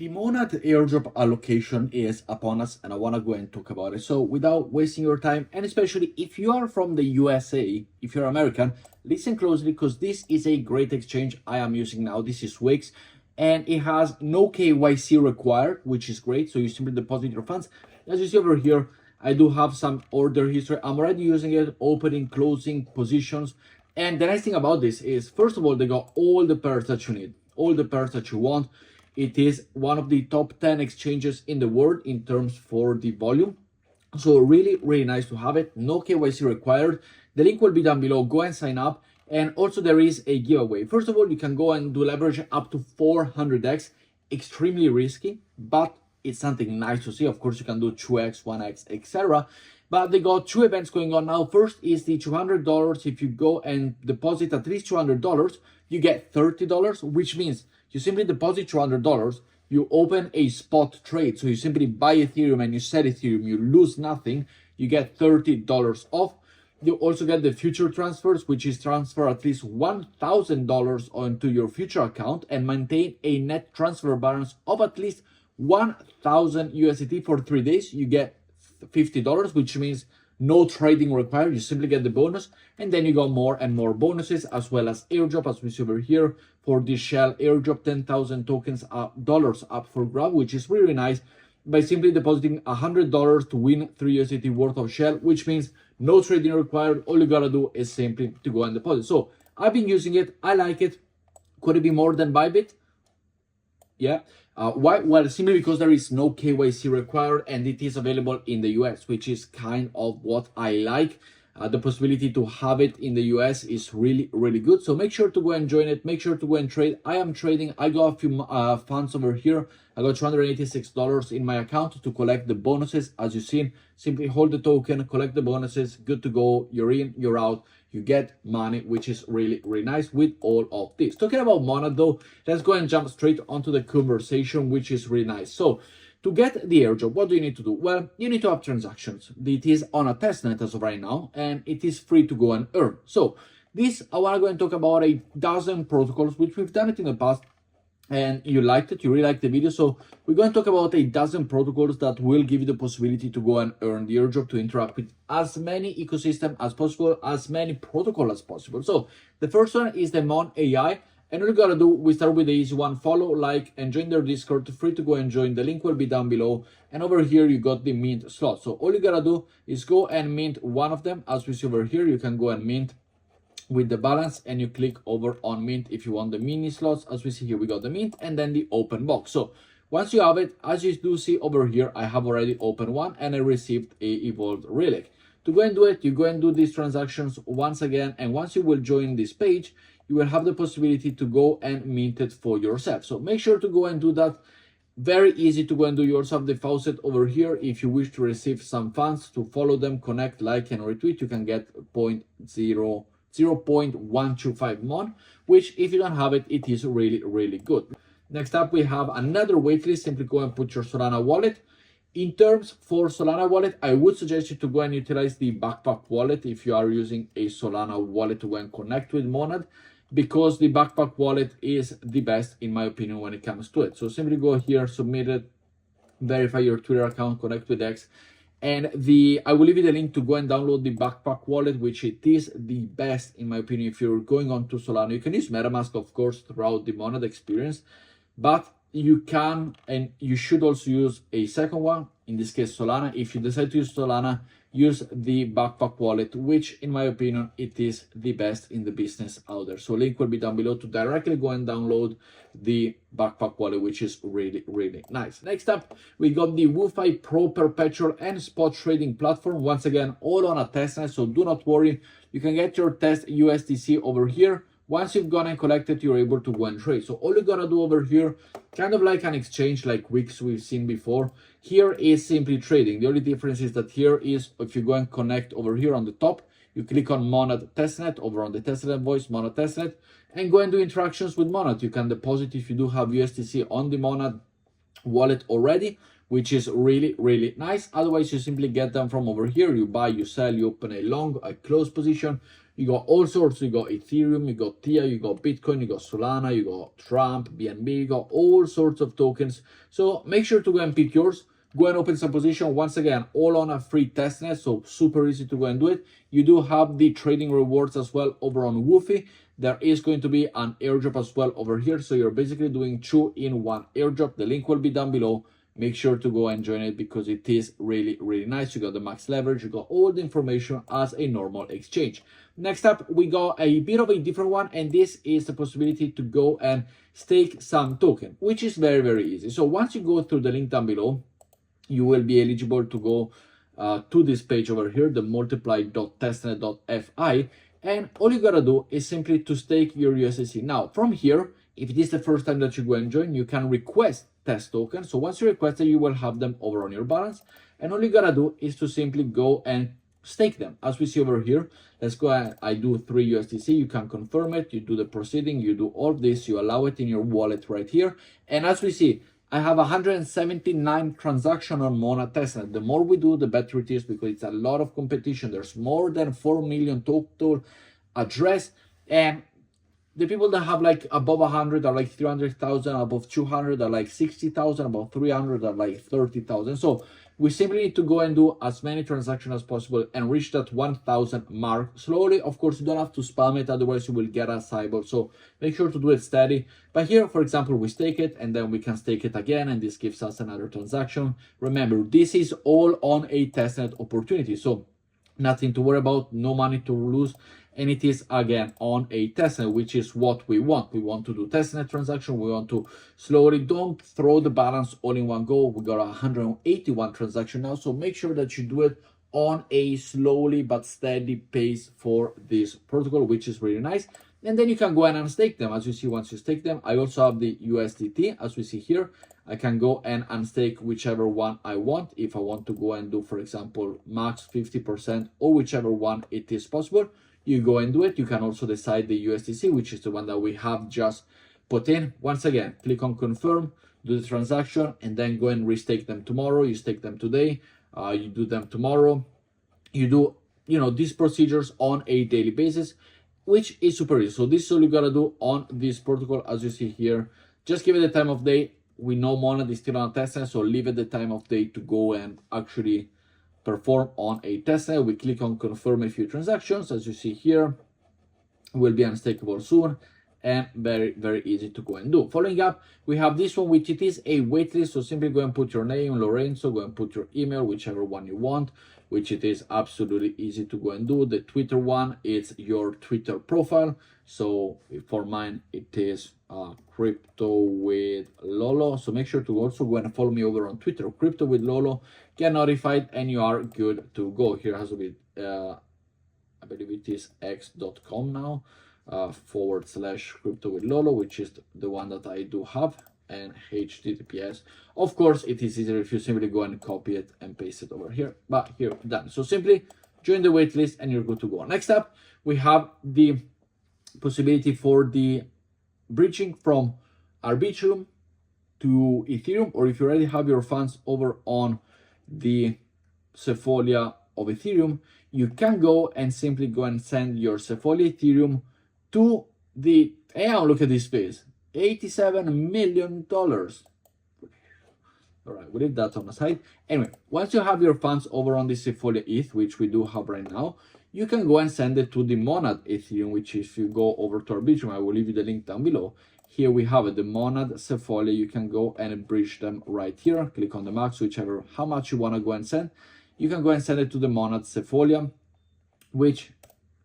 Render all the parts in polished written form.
The Monad airdrop allocation is upon us, and I want to go and talk about it. So without wasting your time, and especially if you are from the USA, if you're American, listen closely because this is a great exchange I am using now. This is Weex, and it has no KYC required, which is great. So you simply deposit your funds. As you see over here, I do have some order history. I'm already using it, opening, closing positions. And the nice thing about this is, first of all, they got all the pairs that you need, all the pairs that you want. It is one of the top 10 exchanges in the world in terms for the volume. So really, really nice to have it. No KYC required. The link will be down below. Go and sign up. And also there is a giveaway. First of all, you can go and do leverage up to 400x. Extremely risky, but it's something nice to see. Of course, you can do 2x, 1x, etc. But they got two events going on now. First is the $200. If you go and deposit at least $200, you get $30, which means you simply deposit $200, you open a spot trade. So you simply buy Ethereum and you sell Ethereum, you lose nothing, you get $30 off. You also get the future transfers, which is transfer at least $1,000 onto your future account and maintain a net transfer balance of at least 1,000 USDT for 3 days. You get $50, which means no trading required. You simply get the bonus, and then you got more and more bonuses, as well as airdrop, as we see over here for the shell airdrop, 10,000 tokens dollars up for grab, which is really nice, by simply depositing $100 to win 3 USDT worth of shell, which means no trading required. All you gotta do is simply to go and deposit. So I've been using it, I like it. Could it be more than ByBit? Yeah. Why? Well, simply because there is no KYC required and it is available in the US, which is kind of what I like. The possibility to have it in the US is really, really good. So make sure to go and join it. Make sure to go and trade. I am trading. I got a few funds over here. I got $286 in my account to collect the bonuses. As you've seen, simply hold the token, collect the bonuses. Good to go. You're in, you're out. You get money, which is really, really nice with all of this. Talking about Monad though, let's go and jump straight onto the conversation, which is really nice. So to get the airdrop, what do you need to do? Well, you need to have transactions. It is on a testnet as of right now, and it is free to go and earn. So this, I want to go and talk about a dozen protocols, which we've done it in the past, and you liked it, you really liked the video. So we're going to talk about a dozen protocols that will give you the possibility to go and earn the airdrop, to interact with as many ecosystem as possible, as many protocol as possible. So the first one is the Mon AI. And all you gotta do, we start with the easy one: follow, like, and join their Discord. Free to go and join. The link will be down below. And over here, you got the mint slot. So all you gotta do is go and mint one of them. As we see over here, you can go and mint with the balance, and you click over on mint if you want the mini slots. As we see here, we got the mint and then the open box. So once you have it, as you do see over here, I have already opened one and I received a evolved relic. To go and do it, you go and do these transactions once again, and once you will join this page, you will have the possibility to go and mint it for yourself. So make sure to go and do that. Very easy to go and do yourself. The faucet over here, if you wish to receive some funds, to follow them, connect, like, and retweet, you can get 0.125 mon, which if you don't have it, it is really, really good. Next up, we have another waitlist. Simply go and put your Solana wallet. In terms for Solana wallet, I would suggest you to go and utilize the backpack wallet if you are using a Solana wallet to go and connect with Monad, because the backpack wallet is the best in my opinion when it comes to it. So simply go here, submit it, verify your Twitter account, connect with X, and I will leave you the link to go and download the backpack wallet, which it is the best in my opinion if you're going on to Solana. You can use MetaMask, of course, throughout the Monad experience, but you can and you should also use a second one, in this case Solana. If you decide to use Solana, use the backpack wallet, which in my opinion it is the best in the business out there. So link will be down below to directly go and download the backpack wallet, which is really, really nice. Next up, we got the Woofi Pro perpetual and spot trading platform. Once again, all on a testnet, so do not worry. You can get your test USDC over here. Once you've gone and collected, you're able to go and trade. So all you gotta do over here, kind of like an exchange like Weex we've seen before, here is simply trading. The only difference is that here is, if you go and connect over here on the top, you click on Monad testnet over on the testnet voice, Monad testnet, and go and do interactions with Monad. You can deposit if you do have USDC on the Monad wallet already, which is really, really nice. Otherwise, you simply get them from over here. You buy, you sell, you open a long, a close position. You got all sorts. You got Ethereum, you got TIA, you got Bitcoin, you got Solana, you got Trump, BNB, you got all sorts of tokens. So make sure to go and pick yours. Go and open some position. Once again, all on a free testnet, so super easy to go and do it. You do have the trading rewards as well over on Woofi. There is going to be an airdrop as well over here. So you're basically doing 2-in-1 airdrop. The link will be down below. Make sure to go and join it because it is really, really nice. You got the max leverage. You got all the information as a normal exchange. Next up, we got a bit of a different one. And this is the possibility to go and stake some token, which is very, very easy. So once you go through the link down below, you will be eligible to go to this page over here, the multiply.testnet.fi, and all you gotta do is simply to stake your USDC. Now, from here, if it is the first time that you go and join, you can request test tokens. So once you request it, you will have them over on your balance, and all you gotta do is to simply go and stake them. As we see over here, let's go ahead. I do 3 USDC. You can confirm it. You do the proceeding. You do all of this. You allow it in your wallet right here, and as we see, I have 179 transactions on Monadex. The more we do, the better it is because it's a lot of competition. There's more than 4 million total address. And the people that have like above 100 are like 300,000, above 200 are like 60,000, above 300 are like 30,000. So we simply need to go and do as many transactions as possible and reach that 1,000 mark slowly. Of course, you don't have to spam it, otherwise you will get a cyber. So make sure to do it steady. But here, for example, we stake it and then we can stake it again, and this gives us another transaction. Remember, this is all on a testnet opportunity. So nothing to worry about, no money to lose. And it is again on a testnet, which is what we want. We want to do testnet transaction. We want to slowly, don't throw the balance all in one go. We got 181 transaction now. So make sure that you do it on a slowly but steady pace for this protocol, which is really nice. And then you can go and unstake them. As you see, once you stake them, I also have the USDT. As we see here, I can go and unstake whichever one I want. If I want to go and do, for example, max 50% or whichever one it is possible, you go and do it. You can also decide the USDC, which is the one that we have just put in. Once again, click on confirm, do the transaction, and then go and restake them tomorrow. You stake them today, you do them tomorrow. You do, these procedures on a daily basis, which is super easy. So this is all you gotta do on this protocol. As you see here, just give it the time of day. We know Monad is still on a testnet, so leave it the time of day to go and actually perform on a testnet. We click on confirm a few transactions. As you see here, will be unstakeable soon, and very, very easy to go and do. Following up, we have this one, which it is a waitlist. So simply go and put your name, Lorenzo, go and put your email, whichever one you want, which it is absolutely easy to go and do. The Twitter one, it's your Twitter profile. So for mine, it is crypto with Lolo. So make sure to also go and follow me over on Twitter, crypto with Lolo. Get notified and you are good to go. Here has to be, I believe it is x.com now, /crypto with Lolo, which is the one that I do have, and HTTPS. Of course, it is easier if you simply go and copy it and paste it over here, but here, done. So simply join the waitlist and you're good to go. Next up, we have the possibility for the bridging from Arbitrum to Ethereum, or if you already have your funds over on the Sefolia of Ethereum, you can go and simply go and send your Sefolia Ethereum to the, and look at this space, $87 million. All right, we leave that on the side. Anyway, once you have your funds over on the Sefolia ETH, which we do have right now, you can go and send it to the Monad Ethereum, which if you go over to Arbitrum, I will leave you the link down below. Here we have it, the Monad Sefolia. You can go and bridge them right here. Click on the max, whichever, how much you want to go and send. You can go and send it to the Monad Sefolia, which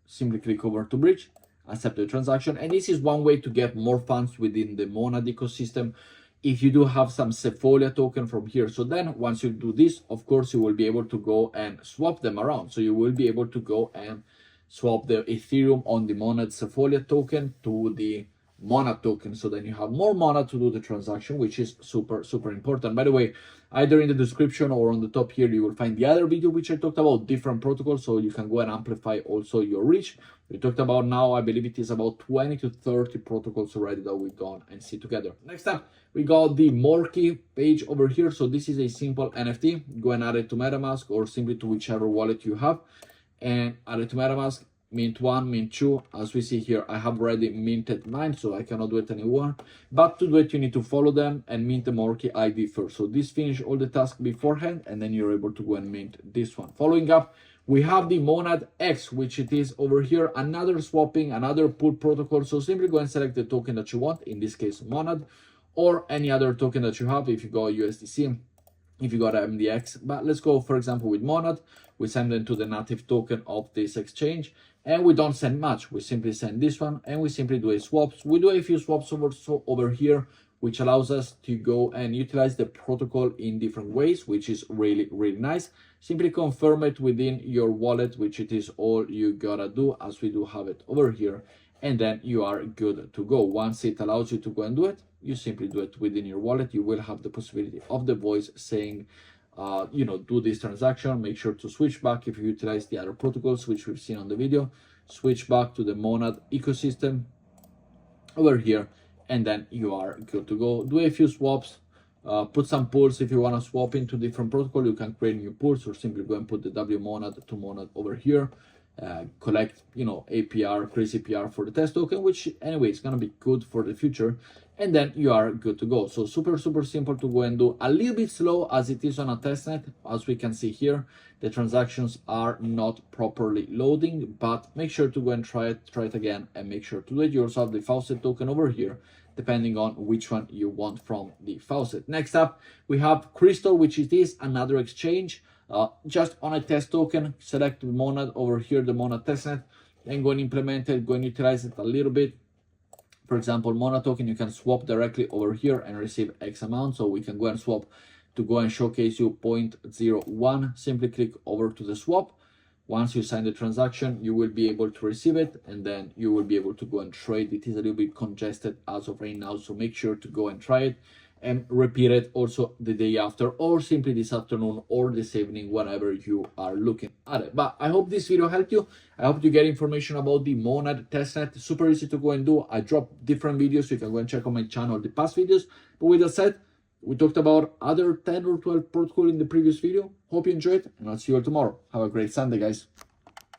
simply click over to bridge, accept the transaction. And this is one way to get more funds within the Monad ecosystem if you do have some Sefolia token from here. So then once you do this, of course, you will be able to go and swap them around. So you will be able to go and swap the Ethereum on the Monad Sefolia token to the Monad token. So then you have more Monad to do the transaction, which is super, super important. By the way, either in the description or on the top here, you will find the other video which I talked about different protocols, so you can go and amplify also your reach. We talked about now, I believe it is about 20 to 30 protocols already that we've gone and see together. Next up, we got the Morkie page over here. So this is a simple NFT. Go and add it to MetaMask or simply to whichever wallet you have and add it to MetaMask. mint 1, mint 2. As we see here, I have already minted mine, so I cannot do it anymore. But to do it, you need to follow them and mint the Morkie ID first. So this finish all the tasks beforehand, and then you're able to go and mint this one. Following up, we have the Monadex, which it is over here, another swapping, another pool protocol. So simply go and select the token that you want, in this case Monad, or any other token that you have. If you go USDC, if you got MDX, but let's go for example with Monad. We send them to the native token of this exchange, and we don't send much. We simply send this one, and we simply do a swaps. We do a few swaps over here, which allows us to go and utilize the protocol in different ways, which is really, really nice. Simply confirm it within your wallet, which it is all you gotta do, as we do have it over here, and then you are good to go. Once it allows you to go and do it, you simply do it within your wallet. You will have the possibility of the voice saying, do this transaction. Make sure to switch back if you utilize the other protocols, which we've seen on the video. Switch back to the Monad ecosystem over here, and then you are good to go. Do a few swaps, put some pools. If you want to swap into different protocol, you can create new pools, or simply go and put the W Monad to Monad over here. Collect APR, crazy APR for the test token, which anyway is gonna be good for the future, and then you are good to go. So super simple to go and do. A little bit slow as it is on a testnet. As we can see here, the transactions are not properly loading, but make sure to go and try it again, and make sure to do it. You also have the faucet token over here, depending on which one you want from the faucet. Next up, we have Crystal, which it is another exchange. Just on a test token, select Monad over here, the Monad testnet, and go and implement it, go and utilize it a little bit. For example, Monad token, you can swap directly over here and receive X amount. So we can go and swap to go and showcase you 0.01. Simply click over to the swap. Once you sign the transaction, you will be able to receive it, and then you will be able to go and trade. It is a little bit congested as of right now, so make sure to go and try it, and repeat it also the day after, or simply this afternoon or this evening, whenever you are looking at it. But I hope this video helped you. I hope you get information about the Monad testnet. Super easy to go and do. I drop different videos, so you can go and check on my channel the past videos. But with that said, we talked about other 10 or 12 protocol in the previous video. Hope you enjoyed, and I'll see you all tomorrow. Have a great Sunday, guys.